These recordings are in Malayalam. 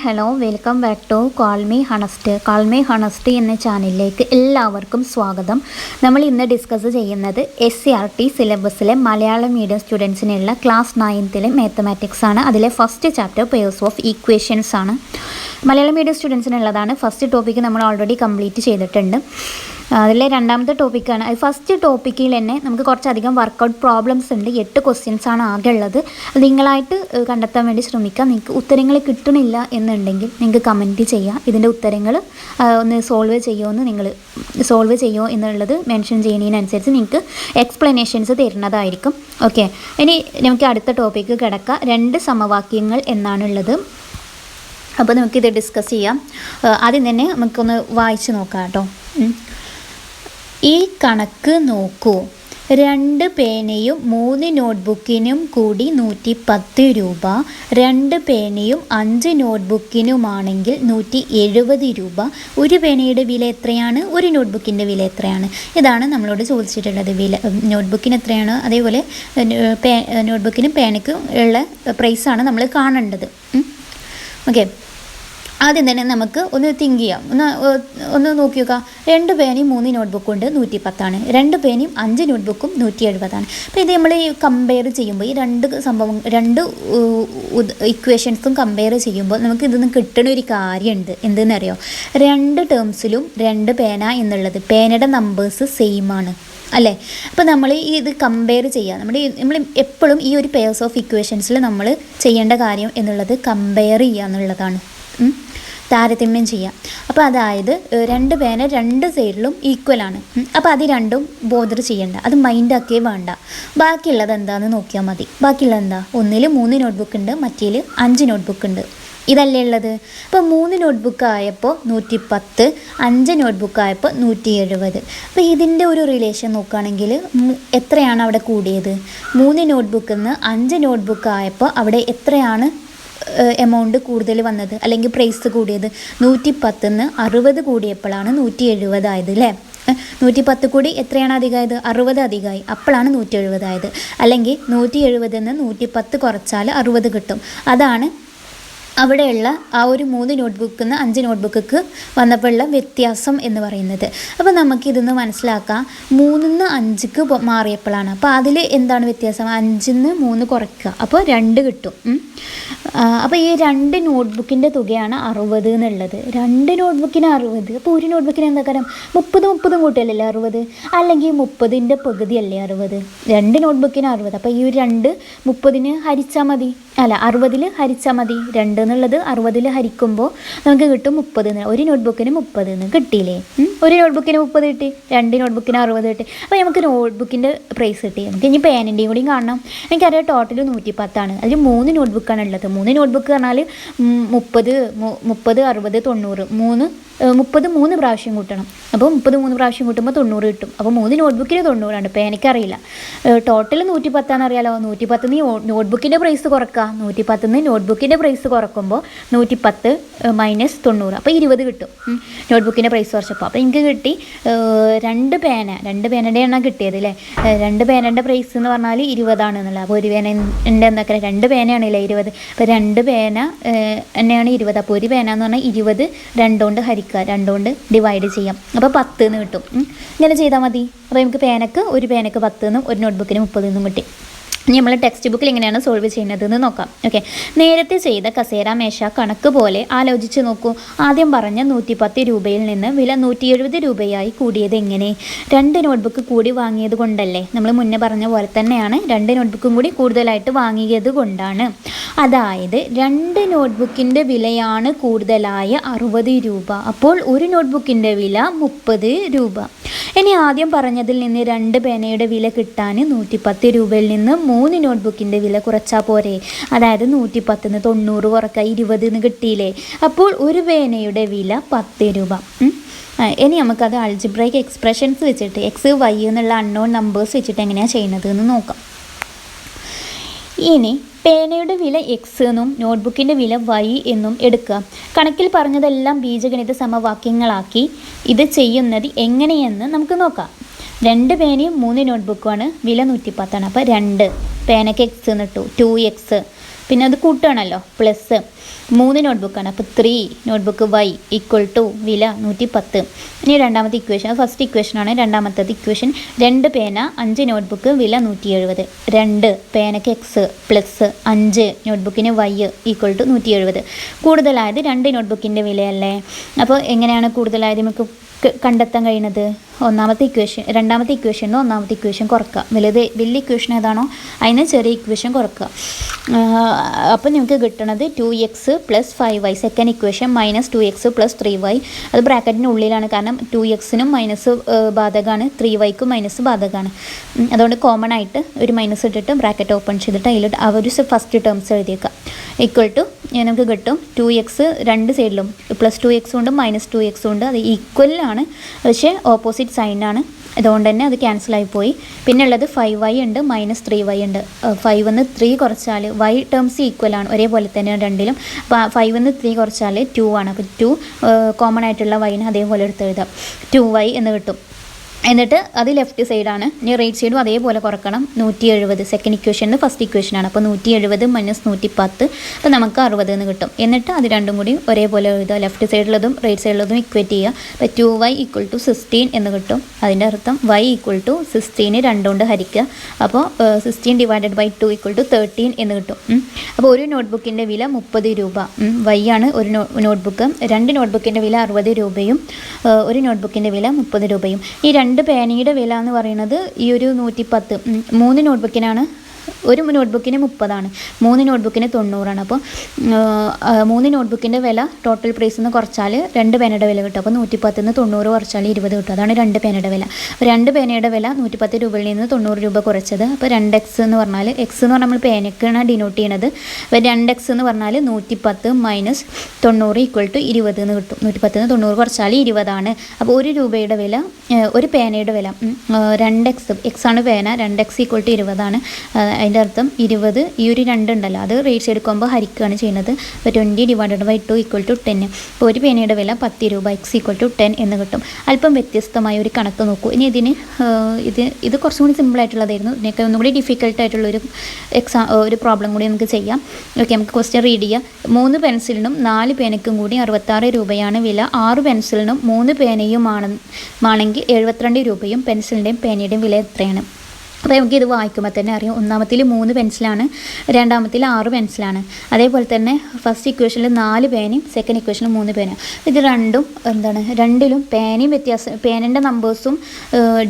Hello, welcome back to call me honest എന്ന ചാനലിലേക്ക് എല്ലാവർക്കും സ്വാഗതം. നമ്മൾ ഇന്ന് ഡിസ്കസ് ചെയ്യുന്നത് SCERT സിലബസിലെ മലയാളം മീഡിയം സ്റ്റുഡൻസിനുള്ള ക്ലാസ് 9ലെ മാത്തമാറ്റിക്സ് ആണ്. അതിലെ first chapter pairs of equations ആണ്. മലയാളം മീഡിയം സ്റ്റുഡൻസിനുള്ളതാണ്. ഫസ്റ്റ് ടോപ്പിക്ക് നമ്മൾ ഓൾറെഡി കംപ്ലീറ്റ് ചെയ്തിട്ടുണ്ട്. അതിലെ രണ്ടാമത്തെ ടോപ്പിക്കാണ്. ഫസ്റ്റ് ടോപ്പിക്കിൽ തന്നെ നമുക്ക് കുറച്ചധികം വർക്കൗട്ട് പ്രോബ്ലംസ് ഉണ്ട്. 8 ക്വസ്റ്റ്യൻസ് ആണ് ആകെ ഉള്ളത്. അത് നിങ്ങളായിട്ട് കണ്ടെത്താൻ വേണ്ടി ശ്രമിക്കുക. നിങ്ങൾക്ക് ഉത്തരങ്ങൾ കിട്ടണില്ല എന്നുണ്ടെങ്കിൽ നിങ്ങൾക്ക് കമൻറ്റ് ചെയ്യാം. ഇതിൻ്റെ ഉത്തരങ്ങൾ ഒന്ന് സോൾവ് ചെയ്യുമോ എന്നുള്ളത് മെൻഷൻ ചെയ്യുന്നതിനനുസരിച്ച് നിങ്ങൾക്ക് എക്സ്പ്ലനേഷൻസ് തരുന്നതായിരിക്കും. ഓക്കെ, ഇനി നമുക്ക് അടുത്ത ടോപ്പിക്ക് കിടക്കാം. 2 സമവാക്യങ്ങൾ എന്നാണുള്ളത്. അപ്പോൾ നമുക്കിത് ഡിസ്കസ് ചെയ്യാം. ആദ്യം തന്നെ നമുക്കൊന്ന് വായിച്ച് നോക്കാം കേട്ടോ. ഈ കണക്ക് നോക്കൂ. 2 പേനയും 3 നോട്ട്ബുക്കിനും കൂടി 110 രൂപ, 2 പേനയും 5 നോട്ട്ബുക്കിനുമാണെങ്കിൽ 170 രൂപ. ഒരു പേനയുടെ വില എത്രയാണ്? ഒരു നോട്ട്ബുക്കിൻ്റെ വില എത്രയാണ്? ഇതാണ് നമ്മളോട് ചോദിച്ചിട്ടുള്ളത്. വില നോട്ട്ബുക്കിന് എത്രയാണ്, അതേപോലെ നോട്ട്ബുക്കിനും പേനയ്ക്കും ഉള്ള പ്രൈസാണ് നമ്മൾ കാണേണ്ടത്. ഓക്കെ, ആദ്യം തന്നെ നമുക്ക് ഒന്ന് തിങ്ക് ചെയ്യാം. ഒന്ന് നോക്കി നോക്കാം. 2 പേനയും 3 നോട്ട്ബുക്കും ഉണ്ട്, 110 ആണ്. 2 പേനയും 5 നോട്ട്ബുക്കും 170 ആണ്. അപ്പോൾ ഇത് നമ്മൾ കമ്പയർ ചെയ്യുമ്പോൾ ഈ 2 ഇക്വേഷൻസും കമ്പയർ ചെയ്യുമ്പോൾ നമുക്ക് ഇതൊന്നും കിട്ടുന്ന ഒരു കാര്യമുണ്ട്. എന്തെന്നറിയോ? 2 ടേംസിലും 2 പേന എന്നുള്ളത് പേനയുടെ നമ്പേഴ്സ് സെയിം ആണ് അല്ലേ? അപ്പോൾ നമ്മൾ ഇത് കമ്പയർ ചെയ്യുക. നമ്മൾ എപ്പോഴും ഈ ഒരു പെയർസ് ഓഫ് ഇക്വേഷൻസിൽ നമ്മൾ ചെയ്യേണ്ട കാര്യം എന്നുള്ളത് കമ്പയർ ചെയ്യുക എന്നുള്ളതാണ്, താരതമ്യം ചെയ്യാം. അപ്പോൾ അതായത് 2 പേന 2 സൈഡിലും ഈക്വലാണ്. അപ്പോൾ അത് രണ്ടും ബോദർ ചെയ്യണ്ട, അത് മൈൻഡാക്കേ വേണ്ട. ബാക്കിയുള്ളത് എന്താണെന്ന് നോക്കിയാൽ മതി. ബാക്കിയുള്ളത് എന്താ? ഒന്നിൽ 3 നോട്ട്ബുക്ക് ഉണ്ട്, മറ്റേൽ 5 നോട്ട്ബുക്ക് ഉണ്ട്. ഇതല്ലേ ഉള്ളത്. അപ്പോൾ 3 നോട്ട്ബുക്ക് ആയപ്പോൾ 110, 5 നോട്ട്ബുക്ക് ആയപ്പോൾ 170. അപ്പോൾ ഇതിൻ്റെ ഒരു റിലേഷൻ നോക്കുകയാണെങ്കിൽ എത്രയാണ് അവിടെ കൂടിയത്? 3 നോട്ട്ബുക്കിൽ നിന്ന് 5 നോട്ട്ബുക്ക് ആയപ്പോൾ അവിടെ എത്രയാണ് എമൗണ്ട് കൂടുതൽ വന്നത്, അല്ലെങ്കിൽ പ്രൈസ് കൂടിയത്? 110 നിന്ന് 60 കൂടിയപ്പോഴാണ് 170 ആയത് അല്ലേ? 110 കൂടി എത്രയാണ് അധികമായത്? 60 അധികമായി, അപ്പോഴാണ് 170 ആയത്. അല്ലെങ്കിൽ 170 നിന്ന് 110 കുറച്ചാൽ 60 കിട്ടും. അതാണ് അവിടെയുള്ള ആ ഒരു 3 നോട്ട്ബുക്കിൽ നിന്ന് 5 നോട്ട്ബുക്ക് വന്നപ്പോഴുള്ള വ്യത്യാസം എന്ന് പറയുന്നത്. അപ്പോൾ നമുക്കിതൊന്ന് മനസ്സിലാക്കാം. 3 നിന്ന് 5ക്ക് മാറിയപ്പോഴാണ്. അപ്പോൾ അതിൽ എന്താണ് വ്യത്യാസം? 5 നിന്ന് 3 കുറയ്ക്കുക, അപ്പോൾ 2 കിട്ടും. അപ്പോൾ ഈ 2 നോട്ട്ബുക്കിൻ്റെ തുകയാണ് 60 എന്നുള്ളത്. 2 നോട്ട്ബുക്കിന് 60. അപ്പോൾ ഒരു നോട്ട്ബുക്കിന് എന്താ കാര്യം? 30 കൂട്ടിയല്ലേ 60, അല്ലെങ്കിൽ 30ൻ്റെ പകുതിയല്ലേ 60? 2 നോട്ട്ബുക്കിന് 60. അപ്പോൾ ഈ 2 30ന് ഹരിച്ചാൽ മതി, അല്ല 60ൽ ഹരിച്ചാൽ മതി. 2 എന്നുള്ളത് 60ൽ ഹരിക്കുമ്പോൾ നമുക്ക് കിട്ടും 30. ഒരു നോട്ട്ബുക്കിന് 30 കിട്ടിയില്ലേ? ഒരു നോട്ട്ബുക്കിന് 30 കിട്ടി, 2 നോട്ട്ബുക്കിന് 60 കിട്ടി. അപ്പോൾ നമുക്ക് നോട്ട്ബുക്കിൻ്റെ പ്രൈസ് കിട്ടി. നമുക്ക് ഇനി പേനൻ്റെയും കൂടി കാണണം. എനിക്കറിയാം ടോട്ടൽ 110 ആണ്. അതിൽ 3 നോട്ട്ബുക്കാണ് ഉള്ളത്. 3 നോട്ട്ബുക്ക് പറഞ്ഞാൽ 30, 60, 90. 30 3 പ്രാവശ്യം കൂട്ടണം. അപ്പോൾ 30 3 പ്രാവശ്യം കൂട്ടുമ്പോൾ 90 കിട്ടും. അപ്പോൾ 3 നോട്ട്ബുക്കിന് 90 ആണ്. പേനയ്ക്കറിയില്ല. ടോട്ടൽ 110 അറിയാലോ. 110 നോട്ട്ബുക്കിൻ്റെ പ്രൈസ് കുറക്കുക. 110 നോട്ട്ബുക്കിൻ്റെ പ്രൈസ് കുറക്കുമ്പോൾ 110 മൈനസ് 90, അപ്പോൾ 20 കിട്ടും നോട്ട്ബുക്കിൻ്റെ പ്രൈസ് കുറച്ചപ്പോൾ. അപ്പോൾ എനിക്ക് കിട്ടി 2 പേനയുടെ എണ്ണം കിട്ടിയത് അല്ലേ? 2 പേനയുടെ പ്രൈസ് എന്ന് പറഞ്ഞാൽ 20 ആണെന്നുള്ളത്. അപ്പോൾ ഒരു പേനൻ്റെ എന്താ 2 പേനയാണല്ലേ 20. അപ്പോൾ 2 പേന തന്നെയാണ് 20. അപ്പോൾ ഒരു പേന എന്ന് പറഞ്ഞാൽ 20 2 കൊണ്ട് ഹരിക്കുക, 2 കൊണ്ട് ഡിവൈഡ് ചെയ്യാം. അപ്പോൾ 10 എന്ന് കിട്ടും. ഇങ്ങനെ ചെയ്താൽ മതി. അപ്പോൾ നമുക്ക് ഒരു പേനക്ക് 10 എന്നും ഒരു നോട്ട്ബുക്കിന് 30 എന്നും കിട്ടി. ഇനി നമ്മൾ ടെക്സ്റ്റ് ബുക്കിൽ എങ്ങനെയാണ് സോൾവ് ചെയ്യുന്നതെന്ന് നോക്കാം. ഓക്കെ, നേരത്തെ ചെയ്ത കസേര മേശ കണക്ക് പോലെ ആലോചിച്ച് നോക്കൂ. ആദ്യം പറഞ്ഞ 110 രൂപയിൽ നിന്ന് വില 170 രൂപയായി കൂടിയത് എങ്ങനെ? 2 നോട്ട്ബുക്ക് കൂടി വാങ്ങിയത് കൊണ്ടല്ലേ? നമ്മൾ മുന്നേ പറഞ്ഞ പോലെ തന്നെയാണ്, 2 നോട്ട്ബുക്കും കൂടി കൂടുതലായിട്ട് വാങ്ങിയത് കൊണ്ടാണ്. അതായത് 2 നോട്ട്ബുക്കിൻ്റെ വിലയാണ് കൂടുതലായ 60 രൂപ. അപ്പോൾ ഒരു നോട്ട്ബുക്കിൻ്റെ വില 30 രൂപ. ഇനി ആദ്യം പറഞ്ഞതിൽ നിന്ന് 2 പേനയുടെ വില കിട്ടാൻ 110 രൂപയിൽ നിന്ന് 3 നോട്ട്ബുക്കിൻ്റെ വില കുറച്ചാൽ പോരെ? അതായത് 110 നിന്ന് 90 കുറക്കുക, 20 കിട്ടിയില്ലേ? അപ്പോൾ ഒരു പേനയുടെ വില 10 രൂപ. ഇനി നമുക്കത് അൾജിബ്രൈക്ക് എക്സ്പ്രഷൻസ് വെച്ചിട്ട് എക്സ് വൈ എന്നുള്ള അൺനോൺ നമ്പേഴ്സ് വെച്ചിട്ട് എങ്ങനെയാണ് ചെയ്യുന്നത് എന്ന് നോക്കാം. ഇനി പേനയുടെ വില എക്സ് എന്നും നോട്ട്ബുക്കിൻ്റെ വില വൈ എന്നും എടുക്കുക. കണക്കിൽ പറഞ്ഞതെല്ലാം ബീജഗണിത സമവാക്യങ്ങളാക്കി ഇത് ചെയ്യുന്നത് എങ്ങനെയെന്ന് നമുക്ക് നോക്കാം. 2 പേനയും 3 നോട്ട്ബുക്കുമാണ്, വില 110 ആണ്. അപ്പോൾ 2 പേനയ്ക്ക് എക്സ് എന്നിട്ടു, 2x പിന്നെ അത് കൂട്ടുകയാണല്ലോ പ്ലസ് 3 നോട്ട്ബുക്കാണ്. അപ്പോൾ 3 നോട്ട്ബുക്ക് വൈ ഈക്വൽ ടു വില 110. ഇനി രണ്ടാമത്തെ ഇക്വേഷൻ, ഫസ്റ്റ് ഇക്വേഷനാണ്. രണ്ടാമത്തത് ഇക്വേഷൻ 2 പേന 5 നോട്ട്ബുക്ക് വില 170. 2 പേനയ്ക്ക് എക്സ് പ്ലസ് 5 നോട്ട്ബുക്കിന് വൈ ഈക്വൽ ടു 170. കൂടുതലായത് 2 നോട്ട്ബുക്കിൻ്റെ വിലയല്ലേ. അപ്പോൾ എങ്ങനെയാണ് കൂടുതലായത് നമുക്ക് കണ്ടെത്താൻ കഴിയുന്നത്? ഒന്നാമത്തെ ഇക്വേഷൻ രണ്ടാമത്തെ ഇക്വേഷനിൽ ഒന്നാമത്തെ ഇക്വേഷൻ കുറക്കുക. വലിയ ഇക്വേഷൻ ഏതാണോ അതിന് ചെറിയ ഇക്വേഷൻ കുറക്കുക. അപ്പോൾ നമുക്ക് കിട്ടുന്നത് 2x + 5y. Second equation -2x + 3y. അത് ബ്രാക്കറ്റിൻ്റെ ഉള്ളിലാണ്, കാരണം 2xനും മൈനസ് ബാധകമാണ്, 3yക്കും മൈനസ് ബാധകമാണ്. അതുകൊണ്ട് കോമൺ ആയിട്ട് ഒരു മൈനസ് ഇട്ടിട്ട് ബ്രാക്കറ്റ് ഓപ്പൺ ചെയ്തിട്ട് അതിൽ ഒരു ഫസ്റ്റ് ടേംസ് എഴുതിയേക്കാം. ഈക്വൽ ടു നമുക്ക് കിട്ടും 2x രണ്ട് സൈഡിലും +2x ഉണ്ട് -2x ഉണ്ട്. അത് ഈക്വലാണ്, പക്ഷേ ഓപ്പോസിറ്റ് സൈനാണ്. അതുകൊണ്ട് തന്നെ അത് ക്യാൻസലായി. പിന്നെ ഉള്ളത് 5y ഉണ്ട് -3y ഉണ്ട്. 5ന്ന് 3 കുറച്ചാൽ y ടേംസ് ഈക്വലാണ്, ഒരേപോലെ തന്നെയാണ് രണ്ടിലും. അപ്പോൾ 5ന്ന് 3 കുറച്ചാൽ 2 ആണ്. അപ്പോൾ 2 കോമൺ ആയിട്ടുള്ള yനെ അതേപോലെ എടുത്ത് എഴുതാം, 2y എന്ന് കിട്ടും. എന്നിട്ട് അത് ലെഫ്റ്റ് സൈഡാണ്. ഇനി റൈറ്റ് സൈഡും അതേപോലെ കുറക്കണം. 170 സെക്കൻഡ് ഇക്വേഷനിൽ ഫസ്റ്റ് ഇക്വേഷനാണ്. അപ്പോൾ 170 - 110, അപ്പോൾ നമുക്ക് 60 എന്ന് കിട്ടും. എന്നിട്ട് അത് രണ്ടും കൂടി ഒരേപോലെ എഴുതുക, ലെഫ്റ്റ് സൈഡിലതും റൈറ്റ് സൈഡിലതും ഇക്വേറ്റ് ചെയ്യുക. അപ്പോൾ 2y = 16 എന്ന് കിട്ടും. അതിൻ്റെ അർത്ഥം y = 16 2 കൊണ്ട് ഹരിക്കുക. അപ്പോൾ 16 / 2 = 13 എന്ന് കിട്ടും. അപ്പോൾ ഒരു നോട്ട്ബുക്കിൻ്റെ വില 30 രൂപ. y ആണ് ഒരു നോട്ട്ബുക്ക്. 2 നോട്ട്ബുക്കിൻ്റെ വില 60 രൂപയും ഒരു നോട്ട്ബുക്കിൻ്റെ വില 30 രൂപയും. ഈ 2 പേനയുടെ വില എന്ന് പറയുന്നത് ഈ ഒരു 110. 3 നോട്ട്ബുക്കിനാണ്, ഒരു നോട്ട്ബുക്കിന് 30ആണ്, 3 നോട്ട്ബുക്കിന് 90ആണ്. അപ്പോൾ 3 നോട്ട്ബുക്കിൻ്റെ വില ടോട്ടൽ പ്രൈസ് നിന്ന് കുറച്ചാൽ 2 പേനയുടെ വില കിട്ടും. അപ്പോൾ 110ന്ന് 90 കുറച്ചാൽ 20 കിട്ടും. അതാണ് 2 പേനയുടെ വില. അപ്പോൾ 2 പേനയുടെ വില 110 രൂപയിൽ നിന്ന് 90 രൂപ കുറച്ചത്. അപ്പോൾ 2x എന്ന് പറഞ്ഞാൽ, എക്സ് എന്ന് പറഞ്ഞാൽ നമ്മൾ പേനയ്ക്കാണ് ഡിനോട്ട് ചെയ്യണത്. അപ്പോൾ 2x എന്ന് പറഞ്ഞാൽ 110 - 90 = 20 എന്ന് കിട്ടും. 110ന്ന് 90 കുറച്ചാൽ 20 ആണ്. അപ്പോൾ 1 രൂപയുടെ വില, ഒരു പേനയുടെ വില 2x, എക്സ് ആണ് പേന, 2x = 20 ആണ്. അതിൻ്റെ അർത്ഥം 20, ഈ ഒരു 2 ഉണ്ടല്ലോ അത് റേറ്റ്സ് എടുക്കുമ്പോൾ ഹരിക്കുകയാണ് ചെയ്യുന്നത്. അപ്പോൾ 20 / 2 = 10. അപ്പോൾ ഒരു പേനയുടെ വില 10 രൂപ, x = 10 എന്ന് കിട്ടും. അല്പം വ്യത്യസ്തമായ ഒരു കണക്ക് നോക്കൂ. ഇനി ഇത് കുറച്ചും കൂടി സിമ്പിളായിട്ടുള്ളതായിരുന്നു. ഇതിനൊക്കെ ഒന്നുകൂടി ഡിഫിക്കൽട്ടായിട്ടുള്ളൊരു ഒരു പ്രോബ്ലം കൂടി നമുക്ക് ചെയ്യാം. ഓക്കെ, നമുക്ക് ക്വസ്റ്റ്യൻ റീഡ് ചെയ്യാം. 3 പെൻസിലിനും 4 പേനയ്ക്കും കൂടി 66 രൂപയാണ് വില. 6 പെൻസിലിനും 3 പേനയുമാണെങ്കിൽ 72 രൂപയും. പെൻസിലിൻ്റെയും പേനയുടെയും വില എത്രയാണ്? അപ്പോൾ നമുക്ക് ഇത് വായിക്കുമ്പോൾ തന്നെ അറിയാം. ഒന്നാമത്തിൽ 3 പെൻസിലാണ്, രണ്ടാമത്തിൽ 6 പെൻസിലാണ്. അതേപോലെ തന്നെ ഫസ്റ്റ് ഇക്വേഷനിൽ 4 പേനയും സെക്കൻഡ് ഇക്വേഷനിൽ 3 പേന. ഇത് രണ്ടിലും പേനയും പേനൻ്റെ നമ്പേഴ്സും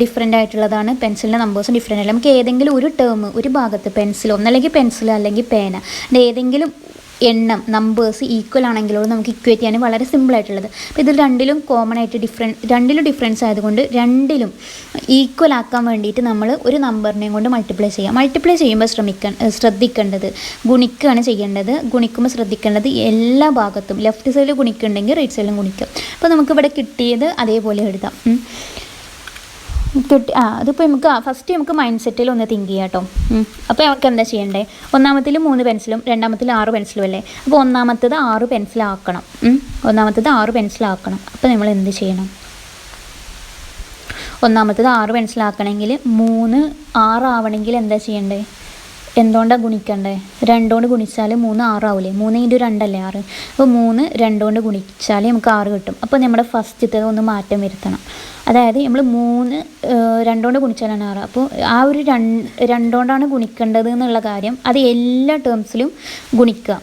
ഡിഫറെൻ്റ് ആയിട്ടുള്ളതാണ്, പെൻസിലിൻ്റെ നമ്പേഴ്സും ഡിഫറെൻ്റ് ആയിട്ട്. നമുക്ക് ഏതെങ്കിലും ഒരു ടേം, ഒരു ഭാഗത്ത് പെൻസിൽ, ഒന്നല്ലെങ്കിൽ പെൻസിൽ അല്ലെങ്കിൽ പേന, ഏതെങ്കിലും എണ്ണം നമ്പേഴ്സ് ഈക്വൽ ആണെങ്കിലോ നമുക്ക് ഇക്വേറ്റ് ചെയ്യാൻ വളരെ സിമ്പിളായിട്ടുള്ളത്. അപ്പോൾ ഇതിൽ രണ്ടിലും കോമൺ ആയിട്ട് രണ്ടിലും ഡിഫറൻസ് ആയതുകൊണ്ട് രണ്ടിലും ഈക്വൽ ആക്കാൻ വേണ്ടിയിട്ട് നമ്മൾ ഒരു നമ്പറിനെയും കൊണ്ട് മൾട്ടിപ്ലൈ ചെയ്യാം. മൾട്ടിപ്ലൈ ചെയ്യുമ്പോൾ ശ്രദ്ധിക്കേണ്ടത് ഗുണിക്കുകയാണ് ചെയ്യേണ്ടത്. ഗുണിക്കുമ്പോൾ ശ്രദ്ധിക്കേണ്ടത് എല്ലാ ഭാഗത്തും ലെഫ്റ്റ് സൈഡിൽ ഗുണിക്കുന്നുണ്ടെങ്കിൽ റൈറ്റ് സൈഡിലും ഗുണിക്കും. അപ്പോൾ നമുക്കിവിടെ കിട്ടിയത് അതേപോലെ എഴുതാം. അതിപ്പോൾ ഫസ്റ്റ് നമുക്ക് മൈൻഡ് സെറ്റിൽ ഒന്ന് തിങ്ക് ചെയ്യാം കേട്ടോ. അപ്പോൾ നമുക്ക് എന്താ ചെയ്യേണ്ടത്? ഒന്നാമത്തിൽ 3 പെൻസിലും രണ്ടാമത്തിൽ 6 പെൻസിലും അല്ലേ. അപ്പോൾ ഒന്നാമത്തത് 6 പെൻസിലാക്കണം. അപ്പോൾ നമ്മൾ എന്ത് ചെയ്യണം? ഒന്നാമത്തത് 6 പെൻസിലാക്കണമെങ്കിൽ 3 6 ആവണമെങ്കിൽ എന്താ ചെയ്യേണ്ടത്? എന്തുകൊണ്ടാണ് ഗുണിക്കണ്ടേ? 2 കൊണ്ട് ഗുണിച്ചാൽ 3 6 ആവില്ലേ? 3 × 2 അല്ലേ 6. അപ്പോൾ 3 2 കൊണ്ട് ഗുണിച്ചാൽ നമുക്ക് 6 കിട്ടും. അപ്പോൾ നമ്മുടെ ഫസ്റ്റത്തെ ഒന്ന് മാറ്റം വരുത്തണം. അതായത് നമ്മൾ 3 2 കൊണ്ട് ഗുണിച്ചാലാണ് 6. അപ്പോൾ ആ ഒരു 2 കൊണ്ടാണ് ഗുണിക്കേണ്ടത് എന്നുള്ള കാര്യം അത് എല്ലാ ടേംസിലും ഗുണിക്കുക.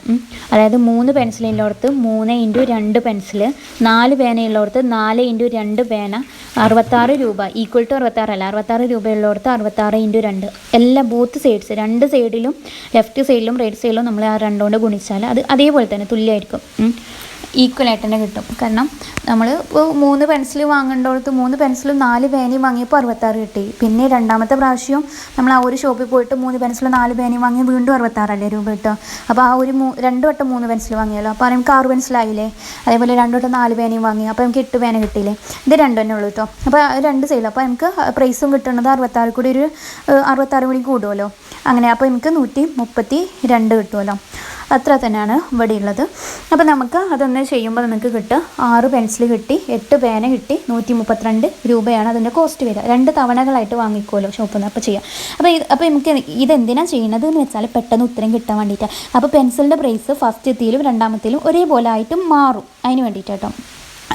അതായത് 3 പെൻസിലുള്ളടത്ത് 3 × 2 പെൻസിൽ, 4 പേനയുള്ളടത്ത് 4 × 2 പേന, 66 രൂപ = 66 അല്ല, 66 രൂപയുള്ളടത്ത് 66 × 2. എല്ലാ ബോത്ത് സൈഡ്സ്, 2 സൈഡിലും ലെഫ്റ്റ് സൈഡിലും റൈറ്റ് സൈഡിലും നമ്മൾ ആ 2 കൊണ്ട് ഗുണിച്ചാൽ അത് അതേപോലെ തന്നെ തുല്യമായിരിക്കും, ഈക്വലായിട്ട് തന്നെ കിട്ടും. കാരണം നമ്മൾ ഇപ്പോൾ 3 പെൻസിൽ വാങ്ങേണ്ടടുത്ത് 3 പെൻസിലും 4 പേനയും വാങ്ങിയപ്പോൾ 66 കിട്ടി. പിന്നെ രണ്ടാമത്തെ പ്രാവശ്യം നമ്മൾ ആ ഒരു ഷോപ്പിൽ പോയിട്ട് 3 പെൻസിലും 4 പേനയും വാങ്ങി വീണ്ടും 66 രൂപ കിട്ടുക. അപ്പോൾ ആ ഒരു 2 വട്ടം 3 പെൻസിൽ വാങ്ങിയല്ലോ, അപ്പോൾ നമുക്ക് 6 പെൻസിലായില്ലേ. അതേപോലെ 2 വട്ടം 4 പേനയും വാങ്ങി, അപ്പോൾ നമുക്ക് 8 പേന കിട്ടിയില്ലേ. ഇത് 2 തന്നെ ഉള്ളൂ കേട്ടോ. അപ്പോൾ 2 സൈഡിൽ അപ്പോൾ നമുക്ക് പ്രൈസും കിട്ടുന്നത് 66 കൂടി ഒരു 66 കൂടി കൂടുമല്ലോ. അങ്ങനെ അപ്പോൾ നമുക്ക് 132 കിട്ടുമല്ലോ. അത്ര തന്നെയാണ് ഇവിടെ ഉള്ളത്. അപ്പോൾ നമുക്ക് അതൊന്ന് ചെയ്യുമ്പോൾ നമുക്ക് കിട്ടുക 6 പെൻസിൽ കിട്ടി, 8 പേന കിട്ടി, 132 രൂപയാണ് അതിൻ്റെ കോസ്റ്റ് വരിക. 2 തവണകളായിട്ട് വാങ്ങിക്കുമല്ലോ ഷോപ്പിൽ നിന്ന്. അപ്പോൾ ചെയ്യാം. അപ്പോൾ നമുക്ക് ഇതെന്തിനാണ് ചെയ്യുന്നത് എന്ന് വെച്ചാൽ പെട്ടെന്ന് ഉത്തരം കിട്ടാൻ വേണ്ടിയിട്ടാണ്. അപ്പോൾ പെൻസിലിൻ്റെ പ്രൈസ് ഫസ്റ്റത്തേലും രണ്ടാമത്തേലും ഒരേപോലെ ആയിട്ട് മാറും, അതിന് വേണ്ടിയിട്ടാട്ടോ.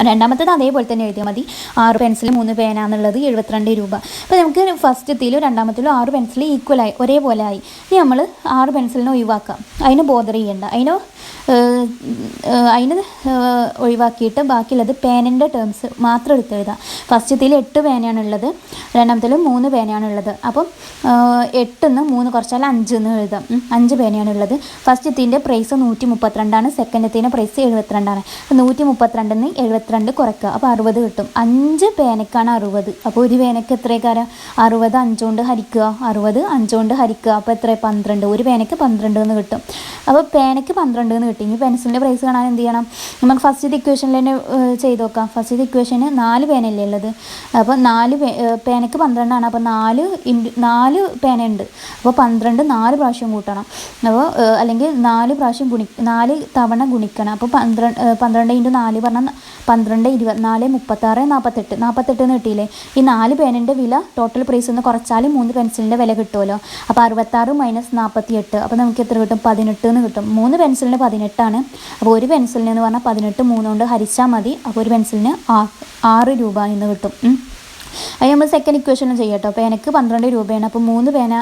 രണ്ടാമത്തേത് അതേപോലെ തന്നെ എഴുതിയാൽ മതി. 6 പെൻസിൽ 3 പേന എന്നുള്ളത് 72 രൂപ. അപ്പോൾ നമുക്ക് ഫസ്റ്റത്തേലും രണ്ടാമത്തേലും 6 പെൻസിൽ ഈക്വലായി ഒരേപോലെ ആയി. ഇനി നമ്മൾ 6 പെൻസിലിനെ ഒഴിവാക്കാം, അതിന് ബോദർ ചെയ്യണ്ട. അതിന് ഒഴിവാക്കിയിട്ട് ബാക്കിയുള്ളത് പേനൻ്റെ ടേംസ് മാത്രം എടുത്ത് എഴുതാം. ഫസ്റ്റത്തേൽ 8 പേനയാണുള്ളത്, രണ്ടാമത്തേലും 3 പേനയാണുള്ളത്. അപ്പം 8 3 കുറച്ചാൽ 5 എന്ന് എഴുതാം. 5 പേനയാണുള്ളത്. ഫസ്റ്റത്തിൻ്റെ പ്രൈസ് 132, സെക്കൻഡത്തിൻ്റെ പ്രൈസ് 72. 132 72 കുറയ്ക്കുക, അപ്പോൾ 60 കിട്ടും. 5 പേനക്കാണ് 60. അപ്പോൾ ഒരു പേനയ്ക്ക് എത്രക്കാരം 60 5 കൊണ്ട് ഹരിക്കുക, 60 5 കൊണ്ട് ഹരിക്കുക, അപ്പോൾ എത്ര 12. ഒരു പേനയ്ക്ക് 12 എന്ന് കിട്ടും. അപ്പോൾ പേനയ്ക്ക് 12 എന്ന് കിട്ടി. ഇനി പെൻസിലിൻ്റെ പ്രൈസ് കാണാൻ എന്ത് ചെയ്യണം? നമുക്ക് ഫസ്റ്റത്തെ ഇക്വേഷനിൽ തന്നെ ചെയ്ത് നോക്കാം. ഫസ്റ്റത്തെ ഇക്വേഷന് 4 പേനയല്ലേ ഉള്ളത്. അപ്പോൾ 4 പേനയ്ക്ക് 12 ആണ്. അപ്പോൾ 4 പേന ഉണ്ട്. അപ്പോൾ 12 4 പ്രാവശ്യം കൂട്ടണം. അപ്പോൾ അല്ലെങ്കിൽ 4 പ്രാവശ്യം 4 തവണ ഗുണിക്കണം. അപ്പോൾ 12 × 4 പറഞ്ഞാൽ 12 24 36 48 48 എന്ന് കിട്ടിയില്ലേ. ഈ 4 പേനൻ്റെ വില ടോട്ടൽ പ്രൈസ് ഒന്ന് കുറച്ചാൽ 3 പെൻസിലിൻ്റെ വില കിട്ടുമല്ലോ. അപ്പോൾ 66 - 48, അപ്പോൾ നമുക്ക് എത്ര കിട്ടും? 18 എന്ന് കിട്ടും. 3 പെൻസിലിന് 18 ആണ്. അപ്പോൾ ഒരു പെൻസിലിന് എന്ന് പറഞ്ഞാൽ 18 3 കൊണ്ട് ഹരിച്ചാൽ മതി. അപ്പോൾ ഒരു പെൻസിലിന് 6 രൂപ എന്ന് കിട്ടും. അത് നമ്മൾ സെക്കൻഡ് ഇക്വേഷനിൽ ചെയ്യട്ടോ. പേനയ്ക്ക് 12 രൂപയാണ്. അപ്പോൾ 3 പേന,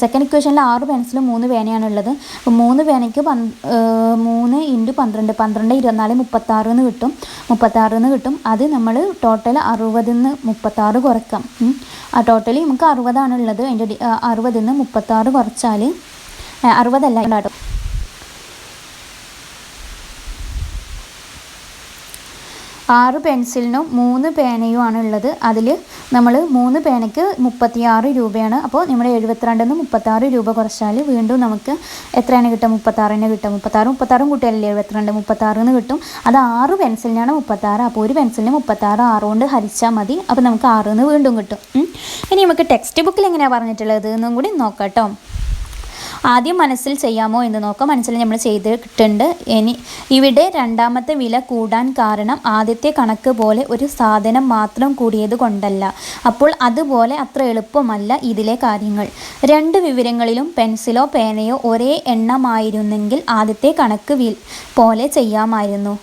സെക്കൻഡ് ഇക്വേഷനിൽ 6 പെൻസിലും 3 പേനയാണുള്ളത്. അപ്പോൾ 3 പേനയ്ക്ക് 3 × 12 12 24 36 എന്ന് കിട്ടും. 36 എന്ന് കിട്ടും. അത് നമ്മൾ ടോട്ടൽ 60 നിന്ന് 36 കുറയ്ക്കാം. ആ ടോട്ടലി നമുക്ക് 60 ആണുള്ളത്. അതിൻ്റെ 60 നിന്ന് 36 കുറച്ചാൽ 60 അല്ല കേട്ടോ, 6 പെൻസിലിനും 3 പേനയും ആണുള്ളത്. അതിൽ നമ്മൾ 3 പേനയ്ക്ക് 36 രൂപയാണ്. അപ്പോൾ നമ്മൾ 72 നിന്ന് 36 രൂപ കുറച്ചാൽ വീണ്ടും നമുക്ക് എത്രയാണ് കിട്ടുക? 36 കിട്ടും. 36 കൂട്ടിയല്ലേ 72, 36 എന്ന് കിട്ടും. അത് 6 പെൻസിലിനാണ് 36. അപ്പോൾ ഒരു പെൻസിലിന് 36 6 കൊണ്ട് ഹരിച്ചാൽ മതി. അപ്പോൾ നമുക്ക് 6 എന്ന് വീണ്ടും കിട്ടും. ഇനി നമുക്ക് ടെക്സ്റ്റ് ബുക്കിൽ എങ്ങനെയാണ് പറഞ്ഞിട്ടുള്ളത് എന്നും കൂടി നോക്കാം കേട്ടോ. ആദ്യം മനസ്സിൽ ചെയ്യാമോ എന്ന് നോക്കാം. മനസ്സിൽ നമ്മൾ ചെയ്തിട്ടുണ്ട്. ഇനി ഇവിടെ രണ്ടാമത്തെ വില കൂടാൻ കാരണം ആദ്യത്തെ കണക്ക് പോലെ ഒരു സാധനം മാത്രം കൂടിയത് കൊണ്ടല്ല. അപ്പോൾ അതുപോലെ അത്ര എളുപ്പമല്ല ഇതിലെ കാര്യങ്ങൾ. 2 വിവരങ്ങളിലും പെൻസിലോ പേനയോ ഒരേ എണ്ണമായിരുന്നെങ്കിൽ ആദ്യത്തെ കണക്ക് പോലെ ചെയ്യാമായിരുന്നു.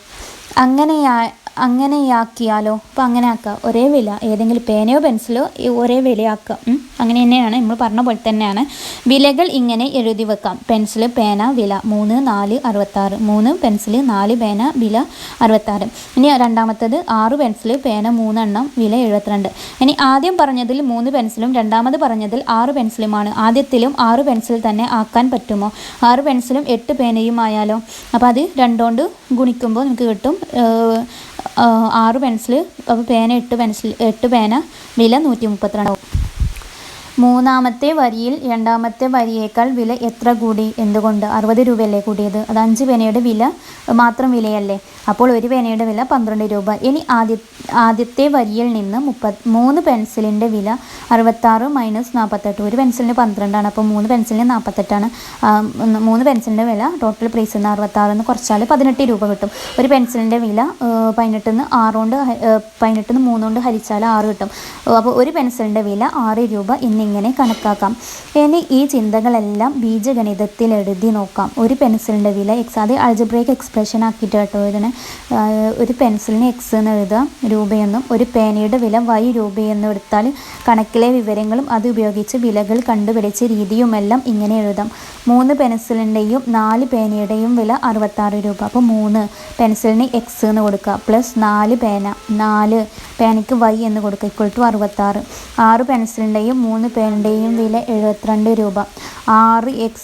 അങ്ങനെയാക്കിയാലോ? അപ്പോൾ അങ്ങനെ ആക്കുക. ഒരേ വില, ഏതെങ്കിലും പേനയോ പെൻസിലോ ഒരേ വിലയാക്കുക. അങ്ങനെ തന്നെയാണ് നമ്മൾ പറഞ്ഞ പോലെ തന്നെയാണ്. വിലകൾ ഇങ്ങനെ എഴുതി വെക്കാം. പെൻസിൽ പേന വില 3 4 66, 3 പെൻസിൽ 4 പേന വില 66. ഇനി രണ്ടാമത്തത് 6 പെൻസിൽ പേന 3 എണ്ണം വില 72. ഇനി ആദ്യം പറഞ്ഞതിൽ 3 പെൻസിലും രണ്ടാമത് പറഞ്ഞതിൽ 6 പെൻസിലുമാണ്. ആദ്യത്തിലും 6 പെൻസിൽ തന്നെ ആക്കാൻ പറ്റുമോ? 6 പെൻസിലും 8 പേനയും ആയാലോ? അപ്പോൾ അത് 2 കൊണ്ട് ഗുണിക്കുമ്പോൾ നമുക്ക് കിട്ടും 6 പെൻസിൽ, അപ്പോൾ പേന 8 പേന വില 132 ആവും. മൂന്നാമത്തെ വരിയിൽ രണ്ടാമത്തെ വരിയേക്കാൾ വില എത്ര കൂടി? എന്തുകൊണ്ട്? 60 രൂപയല്ലേ കൂടിയത്. അത് 5 പേനയുടെ വില മാത്രം വിലയല്ലേ. അപ്പോൾ ഒരു പേനയുടെ വില 12 രൂപ. ഇനി ആദ്യത്തെ വരിയിൽ നിന്ന് 3 പെൻസിലിൻ്റെ വില 66 - 48. ഒരു പെൻസിലിന് 12 ആണ്. അപ്പോൾ 3 പെൻസിലിന് 48 ആണ്. 3 പെൻസിലിൻ്റെ വില ടോട്ടൽ പ്രൈസ് 66 എന്ന് കുറച്ചാൽ 18 രൂപ കിട്ടും. ഒരു പെൻസിലിൻ്റെ വില 18 3 കൊണ്ട് ഹരിച്ചാൽ 6 കിട്ടും. അപ്പോൾ ഒരു പെൻസിലിൻ്റെ വില 6 രൂപ എന്നിങ്ങനെ കണക്കാക്കാം. ഇനി ഈ ചിന്തകളെല്ലാം ബീജഗണിതത്തിൽ എഴുതി നോക്കാം. ഒരു പെൻസിലിൻ്റെ വില അത് അൾജിബ്രൈക്ക് എക്സ്പ്രഷൻ ആക്കിയിട്ട് കേട്ടോ ഇതിന്. ഒരു പെൻസിലിന് എക്സ് എന്ന് എഴുതുക രൂപയെന്നും ഒരു പേനയുടെ വില y രൂപയെന്നും എടുത്താൽ കണക്കിലെ വിവരങ്ങളും അത് ഉപയോഗിച്ച് വിലകൾ കണ്ടുപിടിച്ച രീതിയുമെല്ലാം ഇങ്ങനെ എഴുതാം. 3 പെൻസിലിൻ്റെയും 4 പേനയുടെയും വില 66 രൂപ. അപ്പോൾ 3 പെൻസിലിന് എക്സ് എന്ന് കൊടുക്കുക പ്ലസ് 4 4 പേനയ്ക്ക് y എന്ന് കൊടുക്കുക = 66. 6 പെൻസിലിൻ്റെയും 3 പേനയുടെയും വില 72 രൂപ. 6x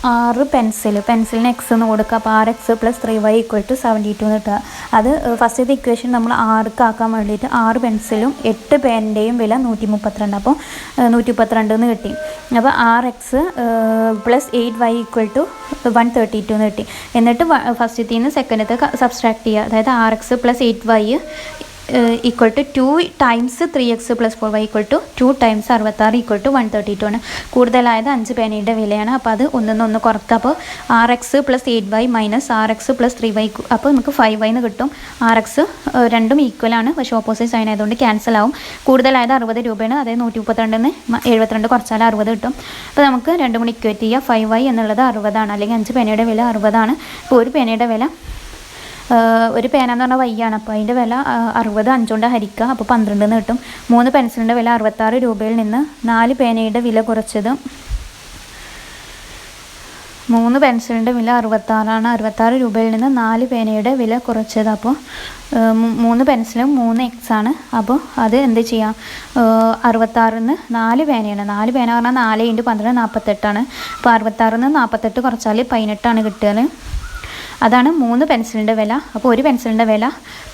6 പെൻസിലിന് എക്സ് എന്ന് കൊടുക്കുക. അപ്പോൾ 6x + 3y = 72 എന്ന് കിട്ടുക. അത് ഫസ്റ്റത്തെ ഇക്വേഷൻ നമ്മൾ 6ക്ക് ആക്കാൻ വേണ്ടിയിട്ട് 6 പെൻസിലും 8 പേനൻ്റെയും വില 132. അപ്പോൾ 132 എന്ന് കിട്ടി. അപ്പോൾ 6x + 8y = 132 എന്ന് കിട്ടി. എന്നിട്ട് ഫസ്റ്റത്തിൽ നിന്ന് സെക്കൻഡത്തെ സബ്സ്ട്രാക്ട് ചെയ്യുക. അതായത് 6x + 8y equal to 2 times 3x + 4y equal to 2 times 66 equal to 132 ആണ്. കൂടുതലായത് 5 പേനയുടെ വിലയാണ്. അപ്പോൾ അത് ഒന്നിനൊന്ന് കുറക്കുക. അപ്പോൾ 6x + 8y minus 6x + 3y, അപ്പോൾ നമുക്ക് 5y എന്ന് കിട്ടും. 6x രണ്ടും ഈക്വലാണ്, പക്ഷേ ഓപ്പോസിറ്റ് സൈൻ ആയതുകൊണ്ട് ക്യാൻസൽ ആവും. കൂടുതലായത് 60 രൂപയാണ്, അതായത് 132 72 കുറച്ചാൽ 60 കിട്ടും. അപ്പോൾ നമുക്ക് രണ്ടും കൂടി ഇക്വേറ്റ് ചെയ്യുക. 5y എന്നുള്ളത് 60 അല്ലെങ്കിൽ 5 പേനയുടെ വില 60. ഇപ്പോൾ ഒരു പേനയുടെ വില, ഒരു പേന എന്ന് പറഞ്ഞാൽ വയ്യാണ്, അപ്പോൾ അതിൻ്റെ വില 60 5 കൊണ്ട് ഹരിക്കുക, അപ്പോൾ 12 എന്ന് കിട്ടും. 3 പെൻസിലിൻ്റെ വില 66 രൂപയിൽ നിന്ന് 4 പേനയുടെ വില കുറച്ചത്, 3 പെൻസിലിൻ്റെ വില 66 66 രൂപയിൽ നിന്ന് 4 പേനയുടെ വില കുറച്ചത്. അപ്പോൾ 3 പെൻസിലും 3x ആണ്. അപ്പോൾ അത് എന്ത് ചെയ്യാം, 66 4 പേനയാണ്. 4 പേന പറഞ്ഞാൽ 4 × 12 48. അപ്പോൾ 66 48 കുറച്ചാൽ 18 കിട്ടുക. അതാണ് 3 പെൻസിലിൻ്റെ വില. അപ്പോൾ ഒരു പെൻസിലിൻ്റെ വില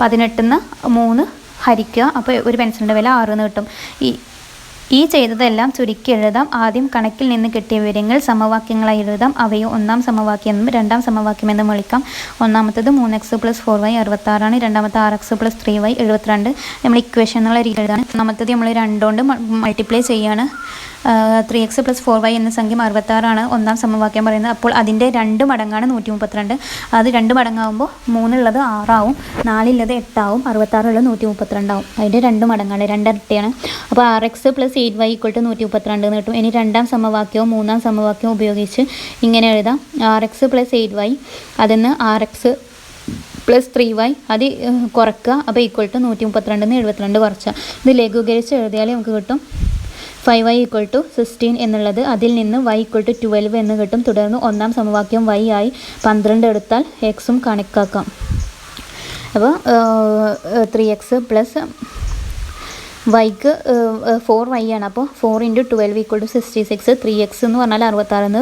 18 3 ഹരിക്കുക, അപ്പോൾ ഒരു പെൻസിലിൻ്റെ വില 6 എന്ന് കിട്ടും. ഈ ചെയ്തതെല്ലാം ചുരുക്കി എഴുതാം. ആദ്യം കണക്കിൽ നിന്ന് കിട്ടിയ വിവരങ്ങൾ സമവാക്യങ്ങളായി എഴുതാം. അവയെ ഒന്നാം സമവാക്യം എന്നും രണ്ടാം സമവാക്യം എന്നും വിളിക്കാം. ഒന്നാമത്തത് 3x + 4y 66, രണ്ടാമത്തെ 6x + 3y 72. നമ്മൾ ഇക്വേഷൻ എന്നുള്ള രീതി എഴുതാണ്. ഒന്നാമത്തത് നമ്മൾ 2 കൊണ്ട് മൾട്ടിപ്ലൈ ചെയ്യാണ്. 3x + 4y എന്ന സംഖ്യ 66 ആണ് ഒന്നാം സമവാക്യം പറയുന്നത്. അപ്പോൾ അതിൻ്റെ 2 മടങ്ങാണ് 132. അത് 2 മടങ്ങാകുമ്പോൾ 3 ഉള്ളത് 6 ആവും, 4 ഉള്ളത് 8 ആവും, 66 ഉള്ളത് 132 ആവും. അതിൻ്റെ 2 മടങ്ങാണ്, 2 ഇരട്ടിയാണ്. അപ്പോൾ 6x + 8y = 132 എന്ന് കിട്ടും. ഇനി രണ്ടാം സമവാക്യവും മൂന്നാം സമവാക്യവും ഉപയോഗിച്ച് ഇങ്ങനെ എഴുതാം. 6x + 8y, അതിൽ നിന്ന് 6x + 3y അത് കുറക്കുക, അപ്പോൾ ഈക്വൽ ടു 132 72 കുറക്കുക. ഇത് ലഘൂകരിച്ച് എഴുതിയാൽ നമുക്ക് കിട്ടും 5y = 16 എന്നുള്ളത്. അതിൽ നിന്ന് y = 12 എന്ന് കിട്ടും. തുടർന്ന് ഒന്നാം സമവാക്യം y ആയി 12 എടുത്താൽ എക്സും കണക്കാക്കാം. അപ്പോൾ 3x + വൈക്ക് 4y ആണ്. അപ്പോൾ 4 × 12 = 66. 3x എന്ന് പറഞ്ഞാൽ 66,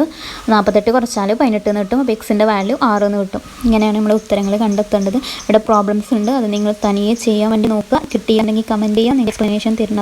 48 കുറച്ചാൽ 18 എന്ന് കിട്ടും. അപ്പോൾ എക്സിൻ്റെ വാല്യൂ 6 എന്ന് കിട്ടും. ഇങ്ങനെയാണ് നമ്മൾ ഉത്തരങ്ങൾ കണ്ടെത്തേണ്ടത്. ഇവിടെ പ്രോബ്ലംസ് ഉണ്ട്, അത് നിങ്ങൾ തനിയെ ചെയ്യാൻ വേണ്ടി നോക്കുക. കിട്ടിയിട്ടുണ്ടെങ്കിൽ കമൻറ്റ് ചെയ്യുക, നിങ്ങൾ എക്സ്പ്ലനേഷൻ തരുന്നത്.